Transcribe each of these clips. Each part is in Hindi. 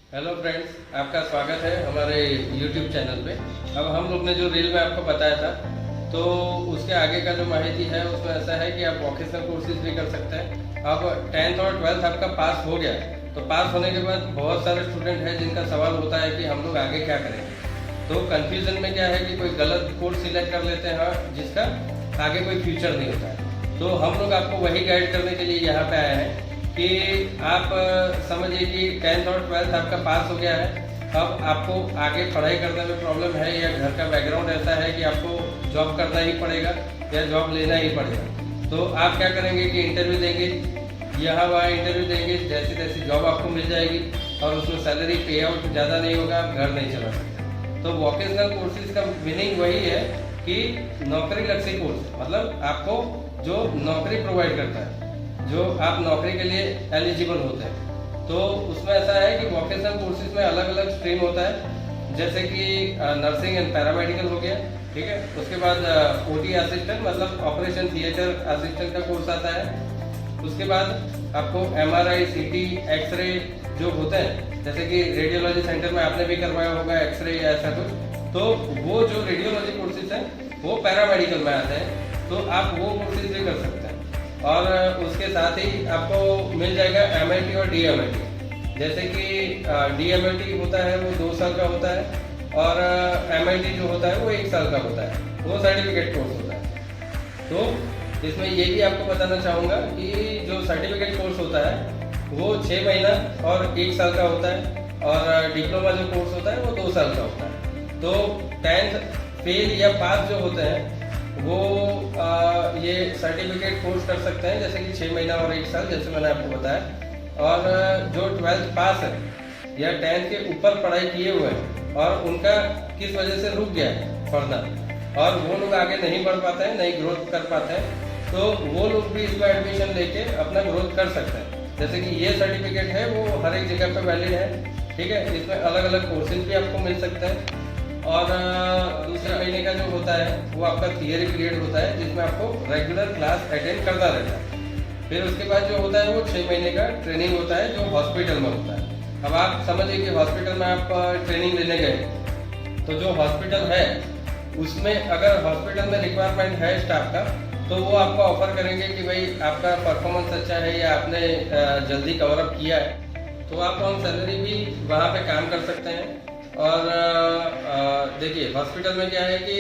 हेलो फ्रेंड्स, आपका स्वागत है हमारे यूट्यूब चैनल पे। अब हम लोग ने जो रील में आपको बताया था, तो उसके आगे का जो माहिती है उसमें ऐसा है कि आप वोकेशनल कोर्सेज भी कर सकते हैं। अब 10th और 12th आपका पास हो गया, तो पास होने के बाद बहुत सारे स्टूडेंट हैं जिनका सवाल होता है कि हम लोग आगे क्या करेंगे। तो कन्फ्यूजन में क्या है कि कोई गलत कोर्स सिलेक्ट कर लेते हैं जिसका आगे कोई फ्यूचर नहीं होता है। तो हम लोग आपको वही गाइड करने के लिए यहाँ पे आए हैं कि आप समझिए कि 10th और 12th आपका पास हो गया है। अब आपको आगे पढ़ाई करने में प्रॉब्लम है या घर का बैकग्राउंड ऐसा है कि आपको जॉब करना ही पड़ेगा या जॉब लेना ही पड़ेगा। तो आप क्या करेंगे कि इंटरव्यू देंगे, यहाँ वहाँ इंटरव्यू देंगे, जैसी तैसी जॉब आपको मिल जाएगी और उसमें सैलरी पे आउट ज़्यादा नहीं होगा, आप घर नहीं चला सकते। तो वोकेशनल कोर्सेज का मीनिंग वही है कि नौकरी लक्षी कोर्स, मतलब आपको जो नौकरी प्रोवाइड करता है, जो आप नौकरी के लिए एलिजिबल होते हैं। तो उसमें ऐसा है कि वोकेशनल कोर्सेज में अलग अलग स्ट्रीम होता है, जैसे कि नर्सिंग एंड पैरामेडिकल हो गया, ठीक है। उसके बाद ओटी असिस्टेंट मतलब ऑपरेशन थिएटर असिस्टेंट का कोर्स आता है। उसके बाद आपको एमआरआई, सीटी, एक्सरे जो होते हैं, जैसे कि रेडियोलॉजी सेंटर में आपने भी करवाया होगा एक्सरे या ऐसा कुछ, तो वो जो रेडियोलॉजी कोर्सेज हैं वो पैरामेडिकल में आते हैं, तो आप वो कोर्सेज भी कर सकते हैं। और उसके साथ ही आपको मिल जाएगा एमएलटी और डीएमएलटी। जैसे कि डीएमएलटी होता है वो 2 साल का होता है और एमएलटी जो होता है वो 1 साल का होता है, वो सर्टिफिकेट कोर्स होता है। तो इसमें ये भी आपको बताना चाहूँगा कि जो सर्टिफिकेट कोर्स होता है वो 6 महीना और 1 साल का होता है, और डिप्लोमा जो कोर्स होता है वो 2 साल का होता है। तो 10th फेल या पास जो होते हैं वो ये सर्टिफिकेट कोर्स कर सकते हैं, जैसे कि 6 महीना और 1 साल, जैसे मैंने आपको बताया। और जो 12th पास है या 10th के ऊपर पढ़ाई किए हुए हैं और उनका किस वजह से रुक गया है पढ़ना और वो लोग आगे नहीं बढ़ पाते हैं, नहीं ग्रोथ कर पाते हैं, तो वो लोग भी इसमें एडमिशन लेके अपना ग्रोथ कर सकते हैं। जैसे कि ये सर्टिफिकेट है वो हर एक जगह पे वैलिड है, ठीक है। इसमें अलग अलग कोर्सेज भी आपको मिल सकते हैं। और दूसरे महीने का जो होता है वो आपका थियरी पीरियड होता है, जिसमें आपको रेगुलर क्लास अटेंड करना रहता है। फिर उसके बाद जो होता है वो 6 महीने का ट्रेनिंग होता है, जो हॉस्पिटल में होता है। अब आप समझिए कि हॉस्पिटल में आप ट्रेनिंग लेने गए, तो जो हॉस्पिटल है उसमें अगर हॉस्पिटल में रिक्वायरमेंट है स्टाफ का, तो वो आपको ऑफर करेंगे कि भाई आपका परफॉर्मेंस अच्छा है या आपने जल्दी कवर अप किया है, तो आप ऑन सैलरी भी वहाँ पे काम कर सकते हैं। और देखिए हॉस्पिटल में क्या है कि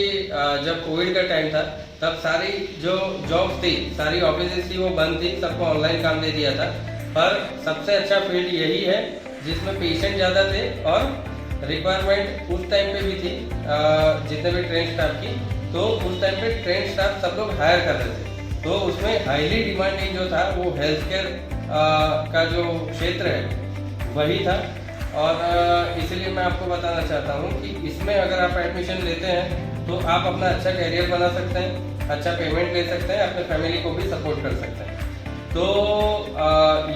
जब कोविड का टाइम था तब सारी जो जॉब्स थी, सारी ऑफिसेज थी वो बंद थी, सबको ऑनलाइन काम दे दिया था। पर सबसे अच्छा फील्ड यही है जिसमें पेशेंट ज़्यादा थे और रिक्वायरमेंट उस टाइम पे भी थी, जितने भी ट्रेन स्टाफ की, तो उस टाइम पे ट्रेन स्टाफ सब लोग हायर कर रहे थे। तो उसमें हाईली डिमांडिंग जो था वो हेल्थ केयर का जो क्षेत्र है वही था। और इसलिए मैं आपको बताना चाहता हूँ कि इसमें अगर आप एडमिशन लेते हैं तो आप अपना अच्छा करियर बना सकते हैं, अच्छा पेमेंट ले सकते हैं, अपने फैमिली को भी सपोर्ट कर सकते हैं। तो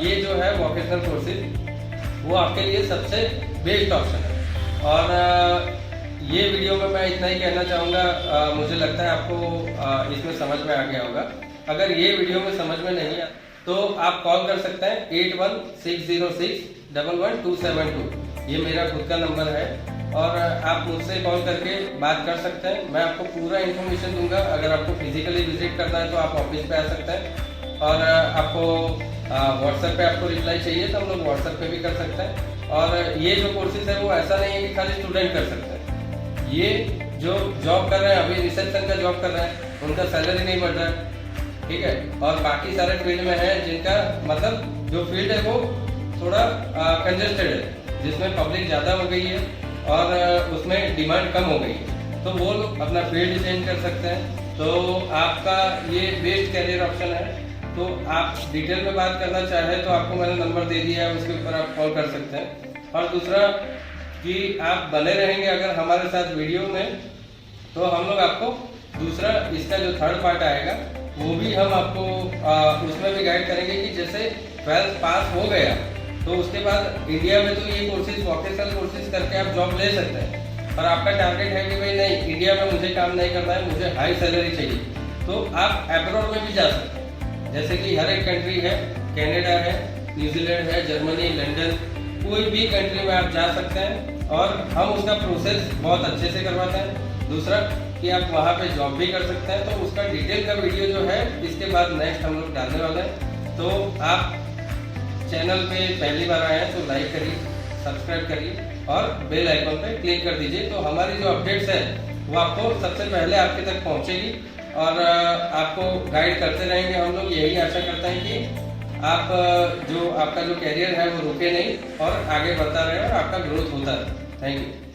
ये जो है वोकेशनल कोर्सेज वो आपके लिए सबसे बेस्ट ऑप्शन है। और ये वीडियो में मैं इतना ही कहना चाहूँगा, मुझे लगता है आपको इसमें समझ में आ गया होगा। अगर ये वीडियो में समझ में नहीं आया तो आप कॉल कर सकते हैं 8160611272। ये मेरा खुद का नंबर है और आप मुझसे कॉल करके बात कर सकते हैं। मैं आपको पूरा इन्फॉर्मेशन दूंगा। अगर आपको फिजिकली विजिट करना है तो आप ऑफिस पे आ सकते हैं, और आपको व्हाट्सएप पे आपको रिप्लाई चाहिए तो हम लोग व्हाट्सएप पे भी कर सकते हैं। और ये जो कोर्सेज है वो ऐसा नहीं है कि खाली स्टूडेंट कर सकते हैं, ये जो जॉब कर रहे हैं, अभी रिसेप्शन का जॉब कर रहे हैं, उनका सैलरी नहीं बढ़ रहा है, ठीक है। और बाकी सारे फील्ड में है जिनका मतलब जो फील्ड है वो थोड़ा कंजेस्टेड है, जिसमें पब्लिक ज़्यादा हो गई है और उसमें डिमांड कम हो गई है, तो वो लोग अपना फील्ड चेंज कर सकते हैं। तो आपका ये बेस्ट करियर ऑप्शन है। तो आप डिटेल में बात करना चाहें तो आपको मैंने नंबर दे दिया है, उसके ऊपर आप कॉल कर सकते हैं। और दूसरा कि आप बने रहेंगे अगर हमारे साथ वीडियो में, तो हम लोग आपको दूसरा इसका जो थर्ड पार्ट आएगा वो भी हम आपको उसमें भी गाइड करेंगे कि जैसे 12th पास हो गया तो उसके बाद इंडिया में तो ये कोर्सेज वोकेशनल कोर्सेज करके आप जॉब ले सकते हैं, पर आपका टारगेट है कि भाई नहीं, इंडिया में मुझे काम नहीं करना है, मुझे हाई सैलरी चाहिए, तो आप अब्रॉड में भी जा सकते हैं। जैसे कि हर एक कंट्री है, कनाडा है, न्यूजीलैंड है, जर्मनी, लंदन, कोई भी कंट्री में आप जा सकते हैं और हम उसका प्रोसेस बहुत अच्छे से करवाते हैं। दूसरा कि आप वहाँ पे जॉब भी कर सकते हैं, तो उसका डिटेल का वीडियो जो है इसके बाद नेक्स्ट हम लोग डालने वाले हैं। तो आप चैनल पे पहली बार आए हैं तो लाइक करिए, सब्सक्राइब करिए और बेल आइकन पे क्लिक कर दीजिए, तो हमारी जो अपडेट्स है वो आपको सबसे पहले आपके तक पहुंचेगी और आपको गाइड करते रहेंगे। हम लोग यही आशा करते हैं कि आप जो आपका जो कैरियर है वो रुके नहीं और आगे बढ़ता रहे और आपका ग्रोथ होता रहे। Thank you.